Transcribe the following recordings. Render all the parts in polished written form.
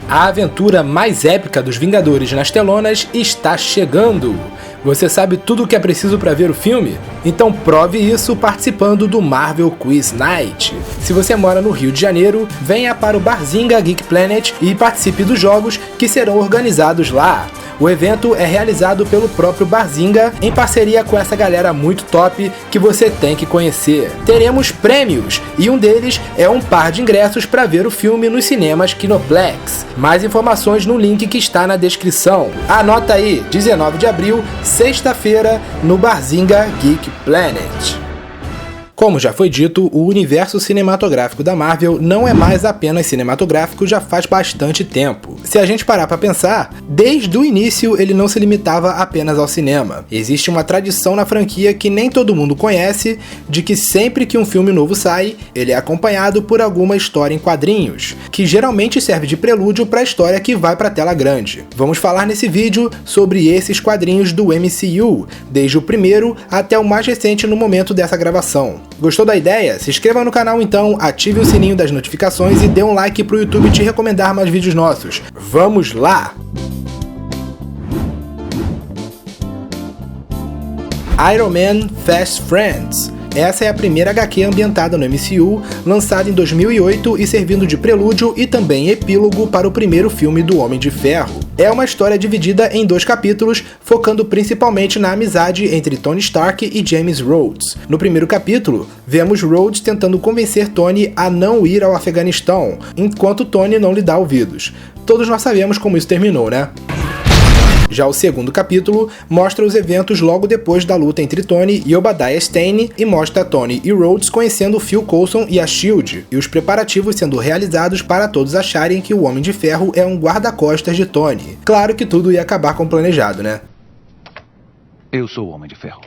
A aventura mais épica dos Vingadores nas telonas está chegando! Você sabe tudo o que é preciso para ver o filme? Então prove isso participando do Marvel Quiz Night. Se você mora no Rio de Janeiro, venha para o Barzinga Geek Planet e participe dos jogos que serão organizados lá. O evento é realizado pelo próprio Barzinga em parceria com essa galera muito top que você tem que conhecer. Teremos prêmios e um deles é um par de ingressos para ver o filme nos cinemas Kinoplex. Mais informações no link que está na descrição. Anota aí, 19 de abril, sexta-feira, no Barzinga Geek Planet. Como já foi dito, o universo cinematográfico da Marvel não é mais apenas cinematográfico já faz bastante tempo. Se a gente parar pra pensar, desde o início ele não se limitava apenas ao cinema. Existe uma tradição na franquia que nem todo mundo conhece, de que sempre que um filme novo sai, ele é acompanhado por alguma história em quadrinhos, que geralmente serve de prelúdio para a história que vai pra tela grande. Vamos falar nesse vídeo sobre esses quadrinhos do MCU, desde o primeiro até o mais recente no momento dessa gravação. Gostou da ideia? Se inscreva no canal então, ative o sininho das notificações e dê um like pro YouTube te recomendar mais vídeos nossos. Vamos lá! Iron Man Fast Friends. Essa é a primeira HQ ambientada no MCU, lançada em 2008 e servindo de prelúdio e também epílogo para o primeiro filme do Homem de Ferro. É uma história dividida em 2 capítulos, focando principalmente na amizade entre Tony Stark e James Rhodes. No primeiro capítulo, vemos Rhodes tentando convencer Tony a não ir ao Afeganistão, enquanto Tony não lhe dá ouvidos. Todos nós sabemos como isso terminou, né? Já o segundo capítulo mostra os eventos logo depois da luta entre Tony e Obadiah Stane e mostra Tony e Rhodes conhecendo Phil Coulson e a SHIELD e os preparativos sendo realizados para todos acharem que o Homem de Ferro é um guarda-costas de Tony. Claro que tudo ia acabar como planejado, né? Eu sou o Homem de Ferro.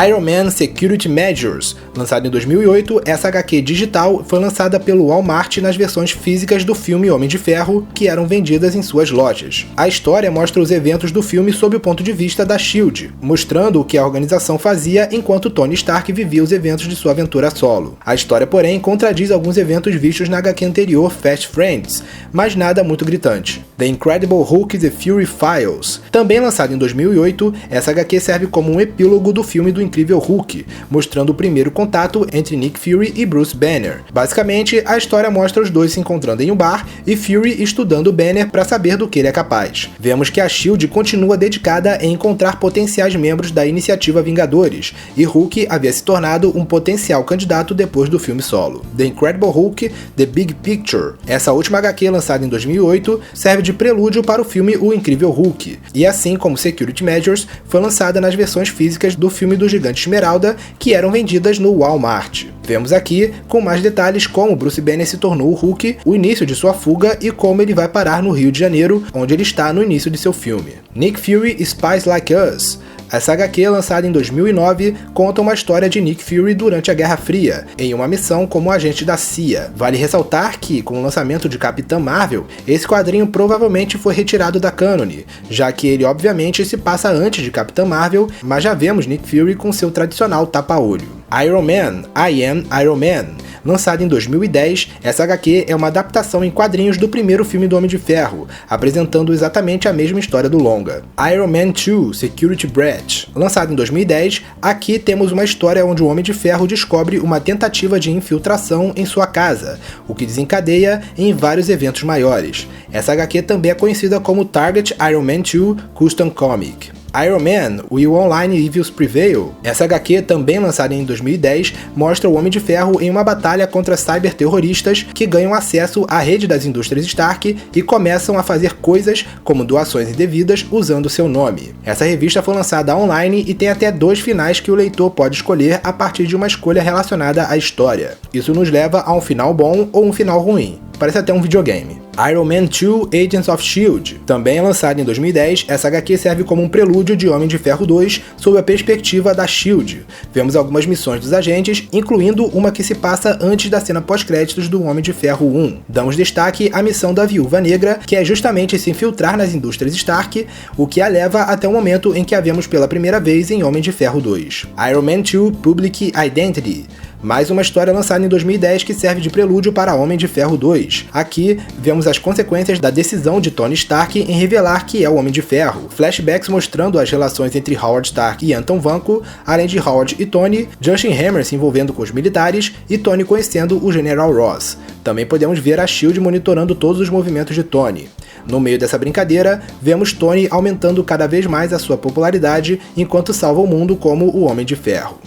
Iron Man Security Measures. Lançado em 2008, essa HQ digital foi lançada pelo Walmart nas versões físicas do filme Homem de Ferro, que eram vendidas em suas lojas. A história mostra os eventos do filme sob o ponto de vista da SHIELD, mostrando o que a organização fazia enquanto Tony Stark vivia os eventos de sua aventura solo. A história, porém, contradiz alguns eventos vistos na HQ anterior Fast Friends, mas nada muito gritante. The Incredible Hulk The Fury Files. Também lançado em 2008, essa HQ serve como um epílogo do filme do Incrível Hulk, mostrando o primeiro contato entre Nick Fury e Bruce Banner. Basicamente, a história mostra os dois se encontrando em um bar e Fury estudando Banner para saber do que ele é capaz. Vemos que a SHIELD continua dedicada em encontrar potenciais membros da iniciativa Vingadores, e Hulk havia se tornado um potencial candidato depois do filme solo. The Incredible Hulk The Big Picture. Essa última HQ, lançada em 2008, serve de prelúdio para o filme O Incrível Hulk, e assim como Security Measures, foi lançada nas versões físicas do filme do Gigante Esmeralda, que eram vendidas no Walmart. Vemos aqui, com mais detalhes, como Bruce Banner se tornou o Hulk, o início de sua fuga e como ele vai parar no Rio de Janeiro, onde ele está no início de seu filme. Nick Fury Spies Like Us. Essa HQ, lançada em 2009, conta uma história de Nick Fury durante a Guerra Fria, em uma missão como agente da CIA. Vale ressaltar que, com o lançamento de Capitã Marvel, esse quadrinho provavelmente foi retirado da cânone, já que ele obviamente se passa antes de Capitã Marvel, mas já vemos Nick Fury com seu tradicional tapa-olho. Iron Man, I Am Iron Man. Lançado em 2010, essa HQ é uma adaptação em quadrinhos do primeiro filme do Homem de Ferro, apresentando exatamente a mesma história do longa. Iron Man 2 Security Breach. Lançado em 2010, aqui temos uma história onde o Homem de Ferro descobre uma tentativa de infiltração em sua casa, o que desencadeia em vários eventos maiores. Essa HQ também é conhecida como Target Iron Man 2 Custom Comic. Iron Man, Will Online Evils Prevail. Essa HQ, também lançada em 2010, mostra o Homem de Ferro em uma batalha contra cyberterroristas que ganham acesso à rede das indústrias Stark e começam a fazer coisas como doações indevidas usando seu nome. Essa revista foi lançada online e tem até 2 finais que o leitor pode escolher a partir de uma escolha relacionada à história. Isso nos leva a um final bom ou um final ruim. Parece até um videogame. Iron Man 2 Agents of S.H.I.E.L.D. Também lançada em 2010, essa HQ serve como um prelúdio de Homem de Ferro 2 sob a perspectiva da S.H.I.E.L.D. Vemos algumas missões dos agentes, incluindo uma que se passa antes da cena pós-créditos do Homem de Ferro 1. Damos destaque à missão da Viúva Negra, que é justamente se infiltrar nas indústrias Stark, o que a leva até o momento em que a vemos pela primeira vez em Homem de Ferro 2. Iron Man 2 Public Identity. Mais uma história lançada em 2010 que serve de prelúdio para Homem de Ferro 2. Aqui, vemos as consequências da decisão de Tony Stark em revelar que é o Homem de Ferro. Flashbacks mostrando as relações entre Howard Stark e Anton Vanko, além de Howard e Tony, Justin Hammer se envolvendo com os militares e Tony conhecendo o General Ross. Também podemos ver a SHIELD monitorando todos os movimentos de Tony. No meio dessa brincadeira, vemos Tony aumentando cada vez mais a sua popularidade enquanto salva o mundo como o Homem de Ferro.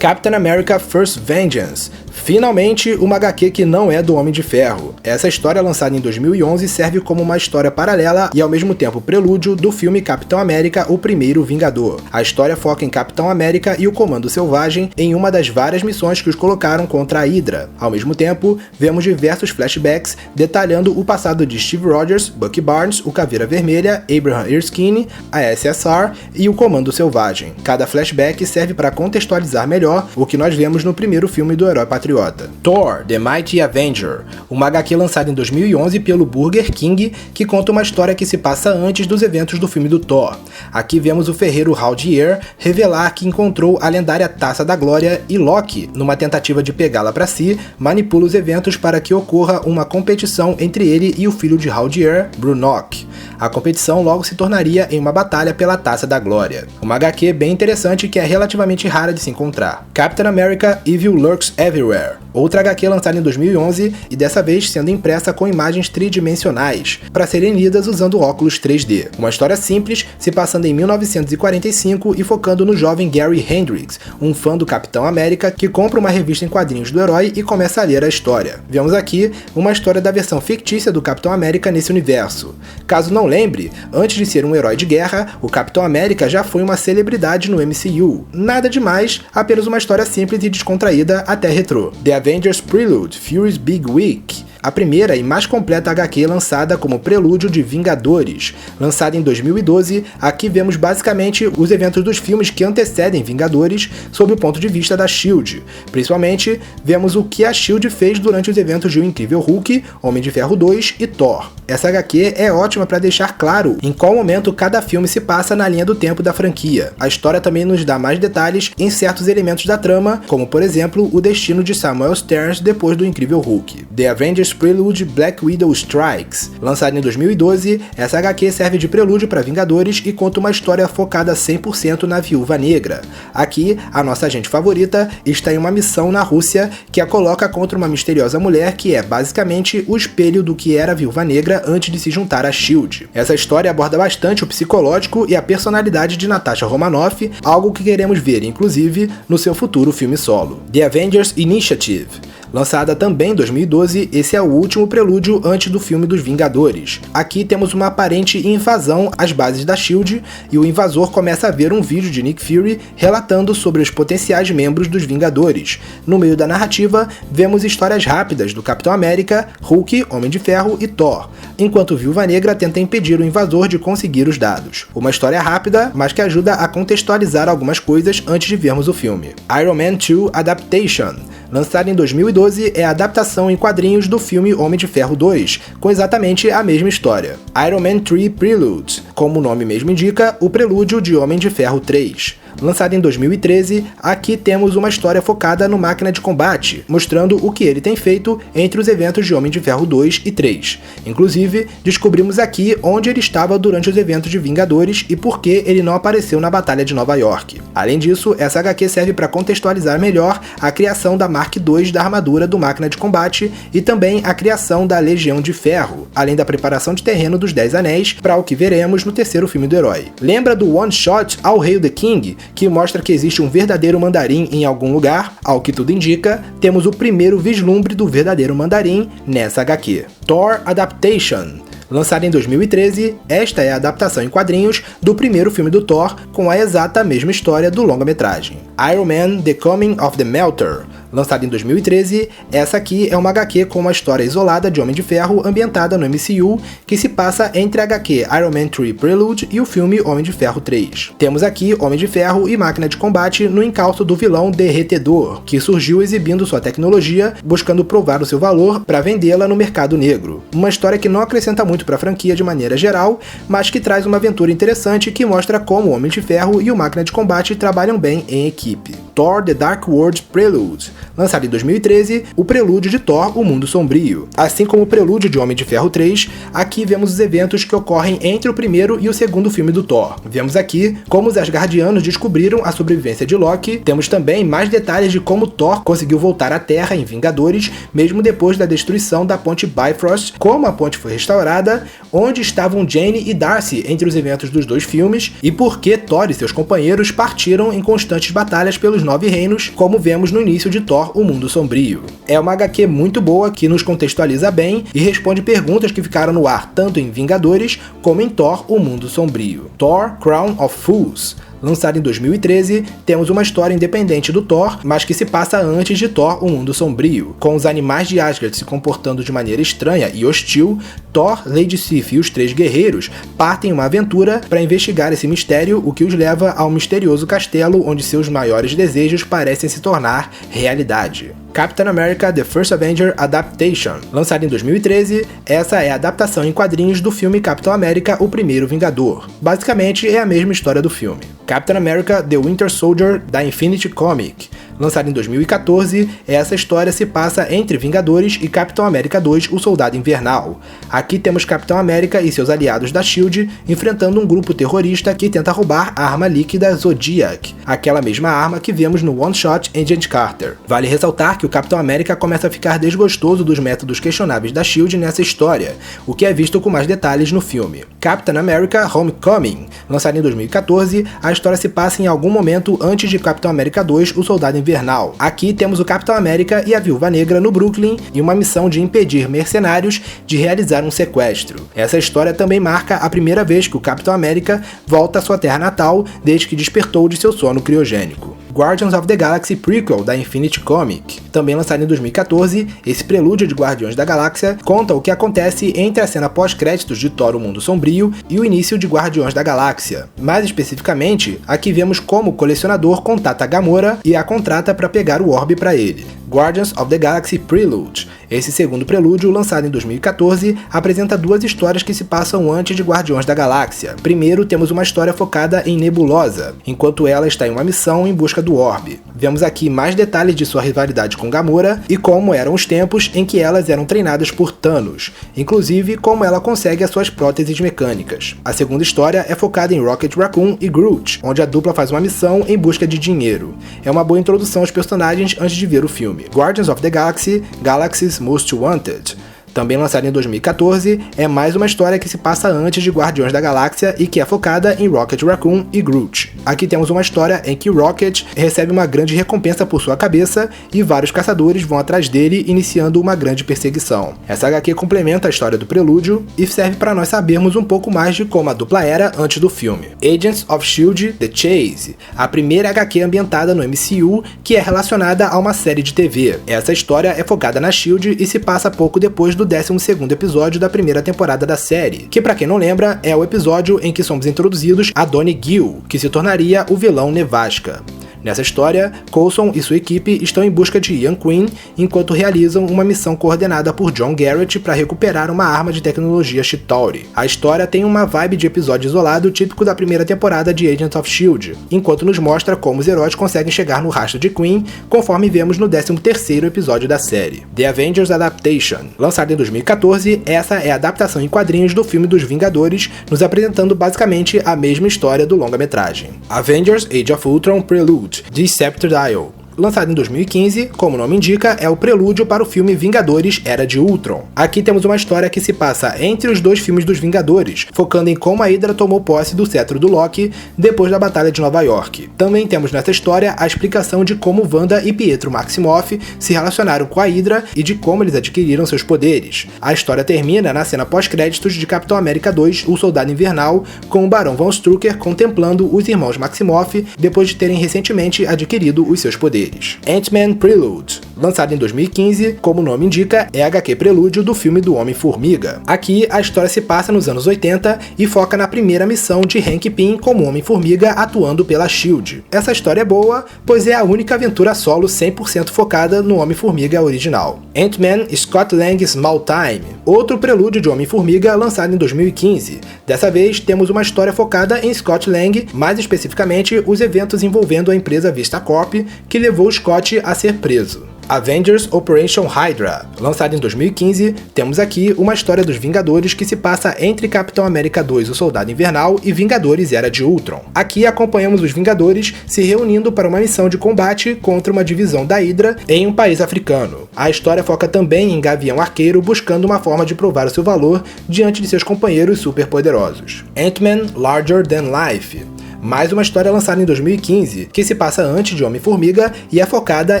Captain America First Vengeance. Finalmente, uma HQ que não é do Homem de Ferro. Essa história, lançada em 2011, serve como uma história paralela e ao mesmo tempo prelúdio do filme Capitão América, o Primeiro Vingador. A história foca em Capitão América e o Comando Selvagem em uma das várias missões que os colocaram contra a Hydra. Ao mesmo tempo, vemos diversos flashbacks detalhando o passado de Steve Rogers, Bucky Barnes, o Caveira Vermelha, Abraham Erskine, a SSR e o Comando Selvagem. Cada flashback serve para contextualizar melhor o que nós vemos no primeiro filme do herói patriota. Thor: The Mighty Avenger, uma HQ lançada em 2011 pelo Burger King, que conta uma história que se passa antes dos eventos do filme do Thor. Aqui vemos o ferreiro Haldir revelar que encontrou a lendária Taça da Glória e Loki, numa tentativa de pegá-la para si, manipula os eventos para que ocorra uma competição entre ele e o filho de Haldir, Brunok. A competição logo se tornaria em uma batalha pela Taça da Glória. Uma HQ bem interessante que é relativamente rara de se encontrar. Captain America Evil Lurks Everywhere, outra HQ lançada em 2011 e dessa vez sendo impressa com imagens tridimensionais, para serem lidas usando óculos 3D. Uma história simples, se passando em 1945 e focando no jovem Gary Hendricks, um fã do Capitão América que compra uma revista em quadrinhos do herói e começa a ler a história. Vemos aqui uma história da versão fictícia do Capitão América nesse universo. Caso não lembre, antes de ser um herói de guerra, o Capitão América já foi uma celebridade no MCU. Nada demais, apenas uma história simples e descontraída até retrô. The Avengers Prelude: Fury's Big Week, a primeira e mais completa HQ lançada como prelúdio de Vingadores. Lançada em 2012, aqui vemos basicamente os eventos dos filmes que antecedem Vingadores sob o ponto de vista da SHIELD. Principalmente, vemos o que a SHIELD fez durante os eventos de O Incrível Hulk, Homem de Ferro 2 e Thor. Essa HQ é ótima para deixar claro em qual momento cada filme se passa na linha do tempo da franquia. A história também nos dá mais detalhes em certos elementos da trama, como por exemplo o destino de Samuel Stearns depois do Incrível Hulk. The Avengers Prelude: Black Widow Strikes. Lançada em 2012, essa HQ serve de prelúdio para Vingadores e conta uma história focada 100% na Viúva Negra. Aqui, a nossa agente favorita está em uma missão na Rússia que a coloca contra uma misteriosa mulher que é basicamente o espelho do que era a Viúva Negra antes de se juntar à SHIELD. Essa história aborda bastante o psicológico e a personalidade de Natasha Romanoff, algo que queremos ver, inclusive, no seu futuro filme solo. The Avengers Initiative. Lançada também em 2012, esse é o último prelúdio antes do filme dos Vingadores. Aqui temos uma aparente invasão às bases da SHIELD e o invasor começa a ver um vídeo de Nick Fury relatando sobre os potenciais membros dos Vingadores. No meio da narrativa, vemos histórias rápidas do Capitão América, Hulk, Homem de Ferro e Thor, enquanto Viúva Negra tenta impedir o invasor de conseguir os dados. Uma história rápida, mas que ajuda a contextualizar algumas coisas antes de vermos o filme. Iron Man 2 Adaptation. Lançada em 2012, é a adaptação em quadrinhos do filme Homem de Ferro 2, com exatamente a mesma história. Iron Man 3 Prelude, como o nome mesmo indica, o prelúdio de Homem de Ferro 3. Lançada em 2013, aqui temos uma história focada no Máquina de Combate, mostrando o que ele tem feito entre os eventos de Homem de Ferro 2 e 3. Inclusive, descobrimos aqui onde ele estava durante os eventos de Vingadores e por que ele não apareceu na Batalha de Nova York. Além disso, essa HQ serve para contextualizar melhor a criação da Mark II da armadura do Máquina de Combate e também a criação da Legião de Ferro, além da preparação de terreno dos 10 Anéis para o que veremos no terceiro filme do herói. Lembra do One Shot All Hail the King, que mostra que existe um verdadeiro mandarim em algum lugar? Ao que tudo indica, temos o primeiro vislumbre do verdadeiro mandarim nessa HQ. Thor Adaptation. Lançada em 2013, esta é a adaptação em quadrinhos do primeiro filme do Thor, com a exata mesma história do longa-metragem. Iron Man: The Coming of the Melter. Lançada em 2013, essa aqui é uma HQ com uma história isolada de Homem de Ferro ambientada no MCU, que se passa entre a HQ Iron Man 3 Prelude e o filme Homem de Ferro 3. Temos aqui Homem de Ferro e Máquina de Combate no encalço do vilão Derretedor, que surgiu exibindo sua tecnologia, buscando provar o seu valor para vendê-la no mercado negro. Uma história que não acrescenta muito para a franquia de maneira geral, mas que traz uma aventura interessante que mostra como o Homem de Ferro e o Máquina de Combate trabalham bem em equipe. Thor The Dark World Prelude, lançado em 2013, o prelúdio de Thor O Mundo Sombrio. Assim como o prelúdio de Homem de Ferro 3, aqui vemos os eventos que ocorrem entre o primeiro e o segundo filme do Thor. Vemos aqui como os Asgardianos descobriram a sobrevivência de Loki, temos também mais detalhes de como Thor conseguiu voltar à Terra em Vingadores, mesmo depois da destruição da ponte Bifrost, como a ponte foi restaurada, onde estavam Jane e Darcy entre os eventos dos dois filmes, e por que Thor e seus companheiros partiram em constantes batalhas pelos 9 reinos, como vemos no início de Thor O Mundo Sombrio. É uma HQ muito boa que nos contextualiza bem e responde perguntas que ficaram no ar tanto em Vingadores como em Thor O Mundo Sombrio. Thor Crown of Fools, lançado em 2013, temos uma história independente do Thor, mas que se passa antes de Thor O Mundo Sombrio. Com os animais de Asgard se comportando de maneira estranha e hostil, Thor, Lady Sif e os 3 guerreiros partem uma aventura para investigar esse mistério, o que os leva ao misterioso castelo onde seus maiores desejos parecem se tornar realidade. Captain America The First Avenger Adaptation, lançado em 2013, essa é a adaptação em quadrinhos do filme Capitão América O Primeiro Vingador. Basicamente é a mesma história do filme. Captain America The Winter Soldier da Infinity Comic, lançado em 2014, essa história se passa entre Vingadores e Capitão América 2, O Soldado Invernal. Aqui temos Capitão América e seus aliados da SHIELD enfrentando um grupo terrorista que tenta roubar a arma líquida Zodiac, aquela mesma arma que vemos no one-shot Agent Carter. Vale ressaltar que o Capitão América começa a ficar desgostoso dos métodos questionáveis da SHIELD nessa história, o que é visto com mais detalhes no filme. Captain America Homecoming, lançado em 2014, a história se passa em algum momento antes de Capitão América 2, O Soldado Invernal. Aqui temos o Capitão América e a Viúva Negra no Brooklyn em uma missão de impedir mercenários de realizar um sequestro. Essa história também marca a primeira vez que o Capitão América volta à sua terra natal desde que despertou de seu sono criogênico. Guardians of the Galaxy Prequel da Infinity Comic, também lançado em 2014, esse prelúdio de Guardiões da Galáxia conta o que acontece entre a cena pós-créditos de Thor O Mundo Sombrio e o início de Guardiões da Galáxia. Mais especificamente, aqui vemos como o colecionador contata Gamora e a contrata para pegar o orbe para ele. Guardians of the Galaxy Prelude. Esse segundo prelúdio, lançado em 2014, apresenta 2 histórias que se passam antes de Guardiões da Galáxia. Primeiro, temos uma história focada em Nebulosa, enquanto ela está em uma missão em busca do orbe. Vemos aqui mais detalhes de sua rivalidade com Gamora e como eram os tempos em que elas eram treinadas por Thanos, inclusive como ela consegue as suas próteses mecânicas. A segunda história é focada em Rocket Raccoon e Groot, onde a dupla faz uma missão em busca de dinheiro. É uma boa introdução aos personagens antes de ver o filme. Guardians of the Galaxy, Galaxy's Most Wanted, também lançado em 2014, é mais uma história que se passa antes de Guardiões da Galáxia e que é focada em Rocket Raccoon e Groot. Aqui temos uma história em que Rocket recebe uma grande recompensa por sua cabeça e vários caçadores vão atrás dele, iniciando uma grande perseguição. Essa HQ complementa a história do prelúdio e serve para nós sabermos um pouco mais de como a dupla era antes do filme. Agents of S.H.I.E.L.D. The Chase, a primeira HQ ambientada no MCU que é relacionada a uma série de TV. Essa história é focada na S.H.I.E.L.D. e se passa pouco depois do 12º episódio da primeira temporada da série, que pra quem não lembra, é o episódio em que somos introduzidos a Donnie Gill, que se tornaria o vilão Nevasca. Nessa história, Coulson e sua equipe estão em busca de Ian Quinn enquanto realizam uma missão coordenada por John Garrett para recuperar uma arma de tecnologia Chitauri. A história tem uma vibe de episódio isolado típico da primeira temporada de Agents of S.H.I.E.L.D., enquanto nos mostra como os heróis conseguem chegar no rastro de Quinn, conforme vemos no 13º episódio da série. The Avengers Adaptation, lançado em 2014, essa é a adaptação em quadrinhos do filme dos Vingadores, nos apresentando basicamente a mesma história do longa-metragem. Avengers Age of Ultron Prelude, de Scepter Isle. Lançado em 2015, como o nome indica, é o prelúdio para o filme Vingadores Era de Ultron. Aqui temos uma história que se passa entre os 2 filmes dos Vingadores, focando em como a Hydra tomou posse do cetro do Loki depois da Batalha de Nova York. Também temos nessa história a explicação de como Wanda e Pietro Maximoff se relacionaram com a Hydra e de como eles adquiriram seus poderes. A história termina na cena pós-créditos de Capitão América 2, O Soldado Invernal, com o Barão Von Strucker contemplando os irmãos Maximoff depois de terem recentemente adquirido os seus poderes. deles. Ant-Man Prelude, lançado em 2015, como o nome indica, é a HQ prelúdio do filme do Homem-Formiga. Aqui, a história se passa nos anos 80 e foca na primeira missão de Hank Pym como Homem-Formiga atuando pela SHIELD. Essa história é boa, pois é a única aventura solo 100% focada no Homem-Formiga original. Ant-Man Scott Lang Small Time, outro prelúdio de Homem-Formiga lançado em 2015. Dessa vez, temos uma história focada em Scott Lang, mais especificamente os eventos envolvendo a empresa Vista Corp, que levou Scott a ser preso. Avengers Operation Hydra, lançado em 2015, temos aqui uma história dos Vingadores que se passa entre Capitão América 2, o Soldado Invernal, e Vingadores Era de Ultron. Aqui acompanhamos os Vingadores se reunindo para uma missão de combate contra uma divisão da Hydra em um país africano. A história foca também em Gavião Arqueiro buscando uma forma de provar o seu valor diante de seus companheiros superpoderosos. Ant-Man Larger Than Life, mais uma história lançada em 2015, que se passa antes de Homem-Formiga e é focada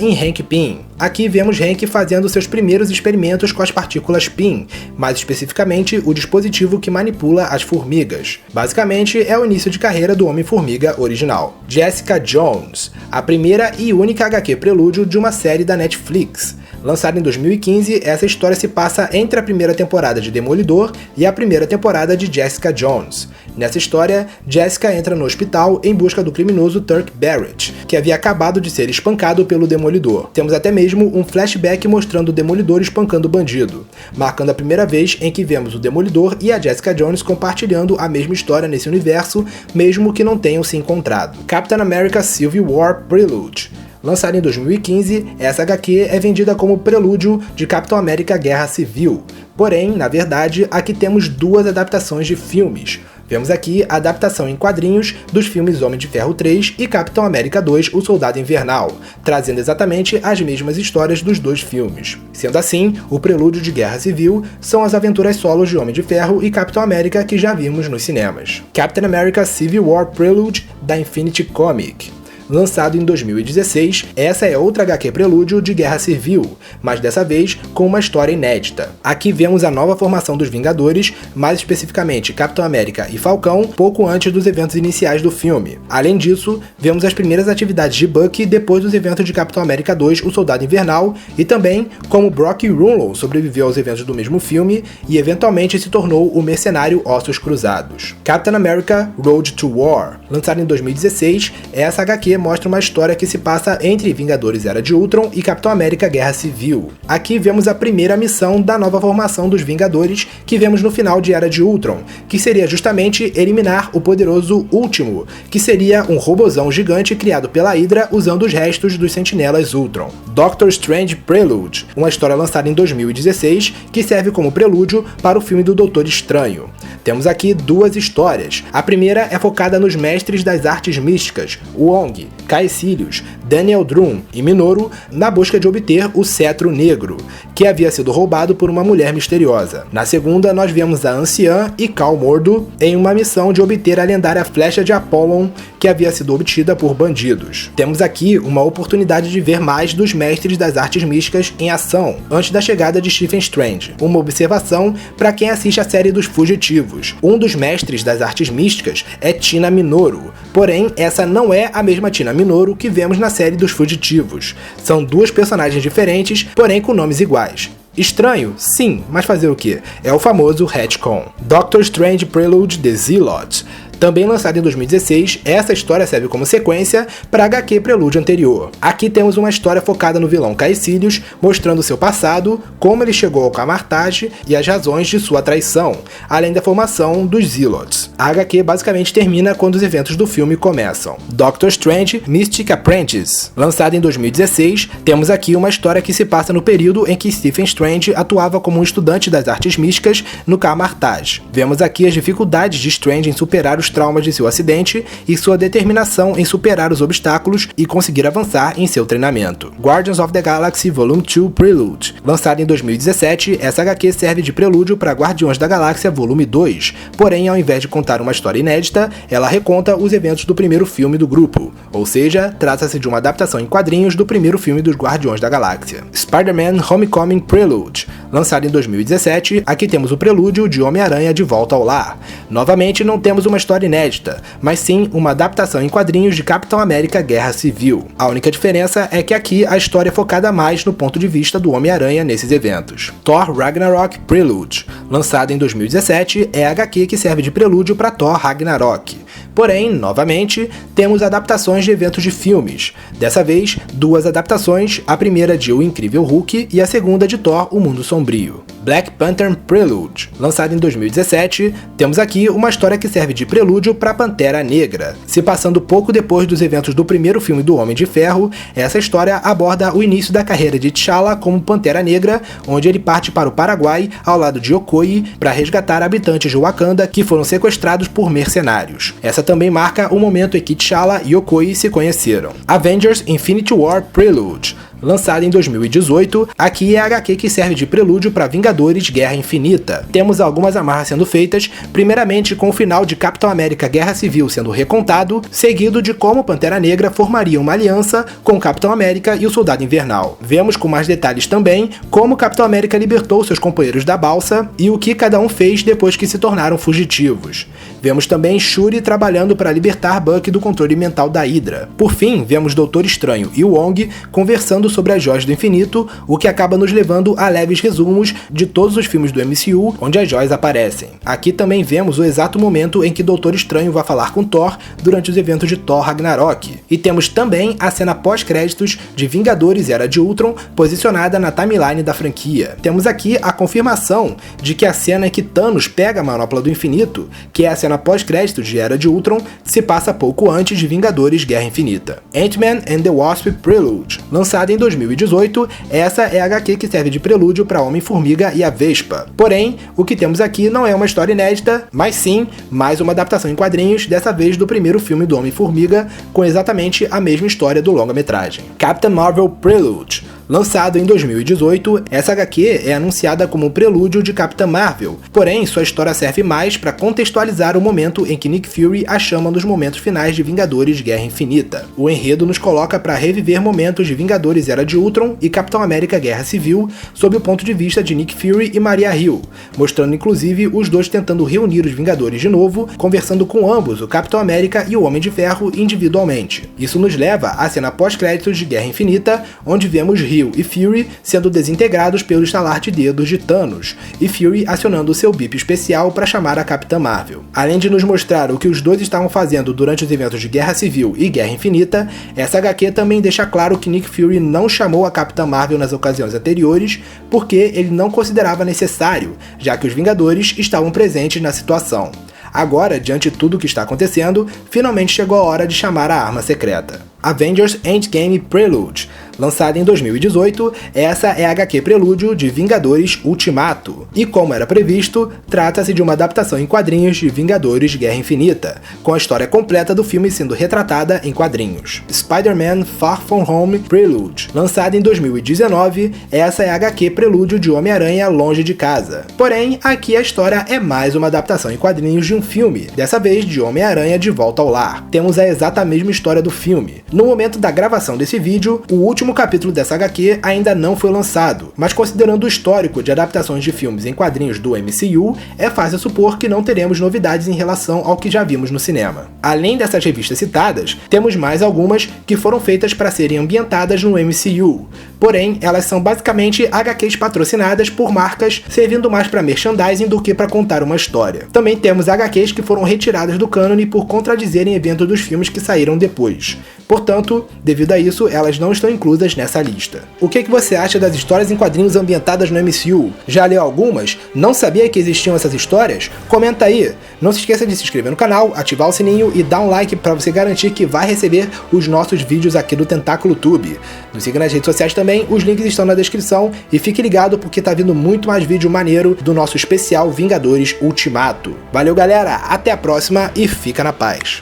em Hank Pym. Aqui vemos Hank fazendo seus primeiros experimentos com as partículas Pym, mais especificamente o dispositivo que manipula as formigas. Basicamente, é o início de carreira do Homem-Formiga original. Jessica Jones, a primeira e única HQ prelúdio de uma série da Netflix. Lançada em 2015, essa história se passa entre a primeira temporada de Demolidor e a primeira temporada de Jessica Jones. Nessa história, Jessica entra no hospital em busca do criminoso Turk Barrett, que havia acabado de ser espancado pelo Demolidor. Temos até mesmo um flashback mostrando o Demolidor espancando o bandido, marcando a primeira vez em que vemos o Demolidor e a Jessica Jones compartilhando a mesma história nesse universo, mesmo que não tenham se encontrado. Captain America Civil War Prelude, lançada em 2015, essa HQ é vendida como prelúdio de Capitão América Guerra Civil. Porém, na verdade, aqui temos duas adaptações de filmes. Vemos aqui a adaptação em quadrinhos dos filmes Homem de Ferro 3 e Capitão América 2, o Soldado Invernal, trazendo exatamente as mesmas histórias dos dois filmes. Sendo assim, o prelúdio de Guerra Civil são as aventuras solos de Homem de Ferro e Capitão América que já vimos nos cinemas. Captain America Civil War Prelude, da Infinity Comic, lançado em 2016, essa é outra HQ prelúdio de Guerra Civil, mas dessa vez com uma história inédita. Aqui vemos a nova formação dos Vingadores, mais especificamente Capitão América e Falcão, pouco antes dos eventos iniciais do filme. Além disso, vemos as primeiras atividades de Bucky depois dos eventos de Capitão América 2, o Soldado Invernal, e também como Brock Rumlow sobreviveu aos eventos do mesmo filme e eventualmente se tornou o mercenário Ossos Cruzados. Captain America Road to War, lançado em 2016, essa HQ mostra uma história que se passa entre Vingadores Era de Ultron e Capitão América Guerra Civil. Aqui vemos a primeira missão da nova formação dos Vingadores que vemos no final de Era de Ultron, que seria justamente eliminar o poderoso Último, que seria um robozão gigante criado pela Hydra usando os restos dos Sentinelas Ultron. Doctor Strange Prelude, uma história lançada em 2016 que serve como prelúdio para o filme do Doutor Estranho. Temos aqui duas histórias. A primeira é focada nos mestres das artes místicas, Wong, Caecilius, Daniel Drum e Minoru na busca de obter o Cetro Negro, que havia sido roubado por uma mulher misteriosa. Na segunda, nós vemos a Anciã e Cal Mordo em uma missão de obter a lendária Flecha de Apollon, que havia sido obtida por bandidos. Temos aqui uma oportunidade de ver mais dos mestres das artes místicas em ação, antes da chegada de Stephen Strange. Uma observação para quem assiste a série dos Fugitivos. Um dos mestres das artes místicas é Tina Minoru, porém essa não é a mesma Tina Minoru que vemos na série dos Fugitivos. São duas personagens diferentes, porém com nomes iguais. Estranho? Sim, mas fazer o quê? É o famoso retcon. Doctor Strange Prelude The Zealot, também lançada em 2016, essa história serve como sequência para a HQ prelúdio anterior. Aqui temos uma história focada no vilão Caecilius, mostrando seu passado, como ele chegou ao Camartage e as razões de sua traição, além da formação dos Zealots. A HQ basicamente termina quando os eventos do filme começam. Doctor Strange Mystic Apprentice, lançada em 2016, temos aqui uma história que se passa no período em que Stephen Strange atuava como um estudante das artes místicas no Camartage. Vemos aqui as dificuldades de Strange em superar os traumas de seu acidente e sua determinação em superar os obstáculos e conseguir avançar em seu treinamento. Guardians of the Galaxy Volume 2 Prelude, lançado em 2017, essa HQ serve de prelúdio para Guardiões da Galáxia Volume 2, porém ao invés de contar uma história inédita, ela reconta os eventos do primeiro filme do grupo, ou seja, trata-se de uma adaptação em quadrinhos do primeiro filme dos Guardiões da Galáxia. Spider-Man Homecoming Prelude, lançado em 2017, aqui temos o prelúdio de Homem-Aranha de Volta ao Lar. Novamente não temos uma história história inédita, mas sim uma adaptação em quadrinhos de Capitão América Guerra Civil. A única diferença é que aqui a história é focada mais no ponto de vista do Homem-Aranha nesses eventos. Thor Ragnarok Prelude, lançado em 2017, é a HQ que serve de prelúdio para Thor Ragnarok. Porém, novamente, temos adaptações de eventos de filmes. Dessa vez, duas adaptações, a primeira de O Incrível Hulk e a segunda de Thor, O Mundo Sombrio. Black Panther Prelude, lançado em 2017, temos aqui uma história que serve de prelúdio para Pantera Negra. Se passando pouco depois dos eventos do primeiro filme do Homem de Ferro, essa história aborda o início da carreira de T'Challa como Pantera Negra, onde ele parte para o Paraguai ao lado de Okoye para resgatar habitantes de Wakanda que foram sequestrados por mercenários. Essa também marca o momento em que T'Challa e Okoye se conheceram. Avengers Infinity War Prelude, lançada em 2018, aqui é a HQ que serve de prelúdio para Vingadores Guerra Infinita. Temos algumas amarras sendo feitas, primeiramente com o final de Capitão América Guerra Civil sendo recontado, seguido de como Pantera Negra formaria uma aliança com Capitão América e o Soldado Invernal. Vemos com mais detalhes também como Capitão América libertou seus companheiros da balsa e o que cada um fez depois que se tornaram fugitivos. Vemos também Shuri trabalhando para libertar Bucky do controle mental da Hydra. Por fim, vemos Doutor Estranho e Wong conversando sobre as Joias do Infinito, o que acaba nos levando a leves resumos de todos os filmes do MCU onde as joias aparecem. Aqui também vemos o exato momento em que Doutor Estranho vai falar com Thor durante os eventos de Thor Ragnarok. E temos também a cena pós-créditos de Vingadores Era de Ultron posicionada na timeline da franquia. Temos aqui a confirmação de que a cena em que Thanos pega a Manopla do Infinito, que é a cena pós-créditos de Era de Ultron, se passa pouco antes de Vingadores Guerra Infinita. Ant-Man and the Wasp Prelude, lançada em 2018, essa é a HQ que serve de prelúdio para Homem-Formiga e a Vespa. Porém, o que temos aqui não é uma história inédita, mas sim mais uma adaptação em quadrinhos, dessa vez do primeiro filme do Homem-Formiga, com exatamente a mesma história do longa-metragem. Captain Marvel Prelude, lançado em 2018, essa HQ é anunciada como um prelúdio de Capitã Marvel, porém sua história serve mais para contextualizar o momento em que Nick Fury a chama nos momentos finais de Vingadores Guerra Infinita. O enredo nos coloca para reviver momentos de Vingadores Era de Ultron e Capitão América Guerra Civil sob o ponto de vista de Nick Fury e Maria Hill, mostrando inclusive os dois tentando reunir os Vingadores de novo, conversando com ambos, o Capitão América e o Homem de Ferro, individualmente. Isso nos leva à cena pós-créditos de Guerra Infinita, onde vemos Hill e Fury sendo desintegrados pelo estalar de dedos de Thanos, e Fury acionando seu bip especial para chamar a Capitã Marvel. Além de nos mostrar o que os dois estavam fazendo durante os eventos de Guerra Civil e Guerra Infinita, essa HQ também deixa claro que Nick Fury não chamou a Capitã Marvel nas ocasiões anteriores, porque ele não considerava necessário, já que os Vingadores estavam presentes na situação. Agora, diante de tudo o que está acontecendo, finalmente chegou a hora de chamar a arma secreta. Avengers Endgame Prelude, lançada em 2018, essa é a HQ prelúdio de Vingadores Ultimato. E como era previsto, trata-se de uma adaptação em quadrinhos de Vingadores Guerra Infinita, com a história completa do filme sendo retratada em quadrinhos. Spider-Man Far From Home Prelude, lançada em 2019, essa é a HQ prelúdio de Homem-Aranha Longe de Casa. Porém, aqui a história é mais uma adaptação em quadrinhos de um filme, dessa vez de Homem-Aranha de Volta ao Lar. Temos a exata mesma história do filme. No momento da gravação desse vídeo, o último capítulo dessa HQ ainda não foi lançado, mas considerando o histórico de adaptações de filmes em quadrinhos do MCU, é fácil supor que não teremos novidades em relação ao que já vimos no cinema. Além dessas revistas citadas, temos mais algumas que foram feitas para serem ambientadas no MCU, porém elas são basicamente HQs patrocinadas por marcas, servindo mais para merchandising do que para contar uma história. Também temos HQs que foram retiradas do cânone por contradizerem eventos dos filmes que saíram depois. Portanto, devido a isso, elas não estão inclusas nessa lista. O que você acha das histórias em quadrinhos ambientadas no MCU? Já leu algumas? Não sabia que existiam essas histórias? Comenta aí! Não se esqueça de se inscrever no canal, ativar o sininho e dar um like para você garantir que vai receber os nossos vídeos aqui do Tentáculo Tube. Nos siga nas redes sociais também, os links estão na descrição e fique ligado porque tá vindo muito mais vídeo maneiro do nosso especial Vingadores Ultimato. Valeu galera, até a próxima e fica na paz!